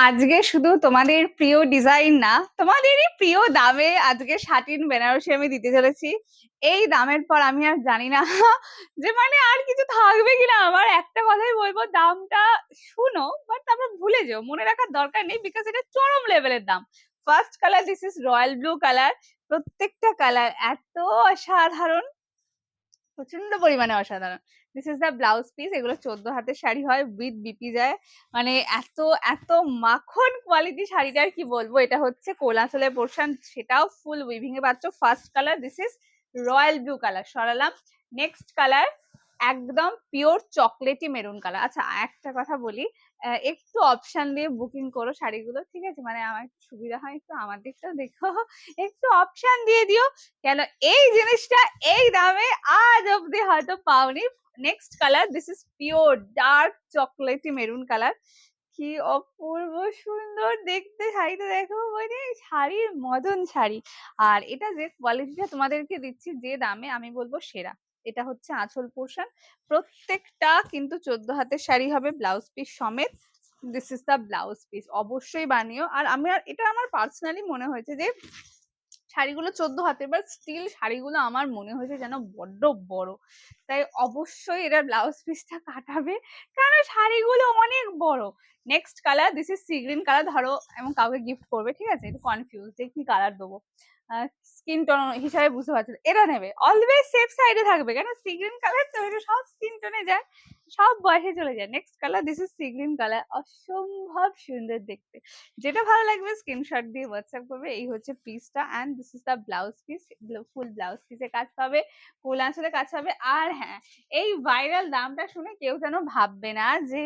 আজকে শুধু তোমাদের প্রিয় ডিজাইন না, তোমাদেরই প্রিয় দামে আজকে শাটিন বেনারসি আমি দিতে চলেছি। এই দামের পর আমি আর জানি না যে মানে আর কিছু থাকবে কিনা। আমার একটা কথাই বলবো, দামটা শুনো বাট তারপর ভুলে যাও, মনে রাখার দরকার নেই, বিকজ এটা চরম লেভেলের দাম। First colour, this is royal blue colour. প্রত্যেকটা কালার এত অসাধারণ, প্রচন্ড পরিমাণে অসাধারণ। This is the blouse piece. এগুলো 14 হাতের শাড়ি হয়, উইথ বিপি যায়। মানে এত এত মাখন কোয়ালিটি শাড়িটা, আর কি বলবো। এটা হচ্ছে কোলাচলের পোর্শন, সেটাও ফুল উইভিং এ পাচ্ছ। First colour, this is royal blue colour সরালাম। নেক্সট কালার একদম পিওর চকলেটি মেরুন কালার। আচ্ছা, একটা কথা বলি, একটু অপশন দিয়ে বুকিং করো শাড়িগুলো, ঠিক আছে? মানে আমার একটু সুবিধা হয়, একটু আমার দিকটাও দেখো, একটু অপশন দিয়ে দিও। কেন এই জিনিসটা এই দামে আজ অব্দি হয়তো পাওনি। Next colour, this is pure dark chocolatey maroon colour. কি অপূর্ব সুন্দর দেখতে শাড়িটা, দেখো মানে শাড়ির মদন শাড়ি। আর এটা যে কোয়ালিটিটা তোমাদেরকে দিচ্ছি, যে দামে, আমি বলবো সেরা। এটা হচ্ছে আঁচল পোর্শন, প্রত্যেকটা কিন্তু 14 হাতের শাড়ি হবে, ব্লাউজ পিস সমেত। This is the blouse piece, অবশ্যই বানিও। আর আমি এটা আমার পার্সোনালি মনে হয়েছে যে শাড়িগুলো 14 হাতের, বাট স্টিল শাড়িগুলো আমার মনে হয়েছে যেন বড্ড বড়। তাই অবশ্যই এটার ব্লাউজ পিসটা কাটাবে, কারণ শাড়িগুলো অনেক বড়। Next colour, this is sea green colour. ধরো এবং কাউকে গিফট করবে, ঠিক আছে, একটু কনফিউজ যে কি কালার দেবো, স্কিন টোন হিসাবে বুঝতে পারছো, এটা নেবে। অলওয়েজ সেফ সাইডে থাকবে, কেন সি গ্রিন কালার তো এটা সব স্কিন টোনে যায়, সব বয়সে চলে যায়। Next colour, this is sea green colour, অসম্ভব সুন্দর দেখতে। যেটা ভালো লাগবে স্ক্রিনশট দিয়ে হোয়াটসঅ্যাপ করবে। এই হচ্ছে পিসটা, and this is the blouse piece. Full blouse পিসে কাজ পাবে, ফুল আঁচলে কাজ পাবে। আর হ্যাঁ, এই ভাইরাল দামটা শুনে কেউ যেন ভাববে না যে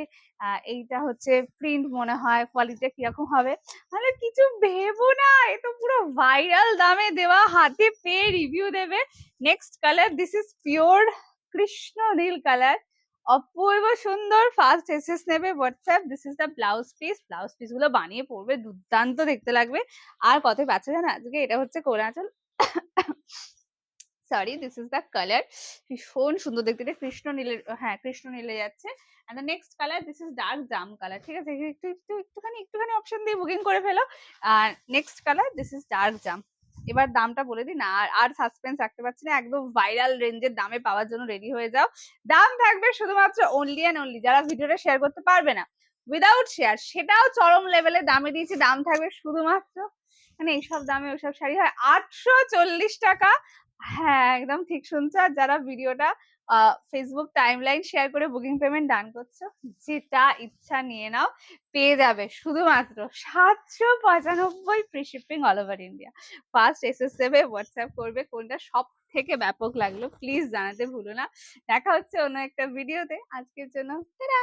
এইটা হচ্ছে প্রিন্ট, মনে হয় কোয়ালিটিটা কিরকম হবে। মানে কিছু ভেবো না, এ তো পুরো ভাইরাল দামে দেওয়া, হাতে পেয়ে রিভিউ দেবে। Next colour, this is pure কৃষ্ণ নীল কালার, অপূর্ব সুন্দর। ফার্স্ট এসএস নেবে WhatsApp. This is the blouse piece. Blouse piece গুলো বানিয়ে পড়বে, দুর্দান্ত দেখতে লাগবে। আর কত বাচ্চা জানো আজকে, এটা হচ্ছে কোরাঁচল, sorry, this is the colour. ভীষণ সুন্দর দেখতে, এটা কৃষ্ণ নীলের, হ্যাঁ কৃষ্ণ নীলে যাচ্ছে। And the next colour, this is dark jam colour, ঠিক আছে? একটুখানি অপশন দিয়ে বুকিং করে ফেলো। আর next colour, this is dark jam. এবার দামটা বলে দিই না, আর সাসপেন্স রাখতে পারছি না, একদম ভাইরাল রেঞ্জের দামে পাওয়ার জন্য রেডি হয়ে যাও। দাম থাকবে শুধুমাত্র অনলি অ্যান্ড অনলি যারা ভিডিওটা শেয়ার করতে পারবে না, উইদাউট শেয়ার, সেটাও চরম লেভেলে দামে দিয়েছি। দাম থাকবে শুধুমাত্র, মানে এইসব দামে ওইসব শাড়ি হয়, 840 টাকা। হ্যাঁ, একদম ঠিক শুনছো। আর যারা ভিডিওটা ফেসবুক টাইমলাইন শেয়ার করে বুকিং পেমেন্ট ডান করছো, যেটা ইচ্ছা নিয়ে নাও, পেয়ে যাবে শুধুমাত্র 795 free shipping all over India. First SS দেবে, হোয়াটসঅ্যাপ করবে কোনটা সব থেকে ব্যাপক লাগলো প্লিজ জানাতে ভুলো না। দেখা হচ্ছে অন্য একটা ভিডিওতে। আজকের জন্য টাটা।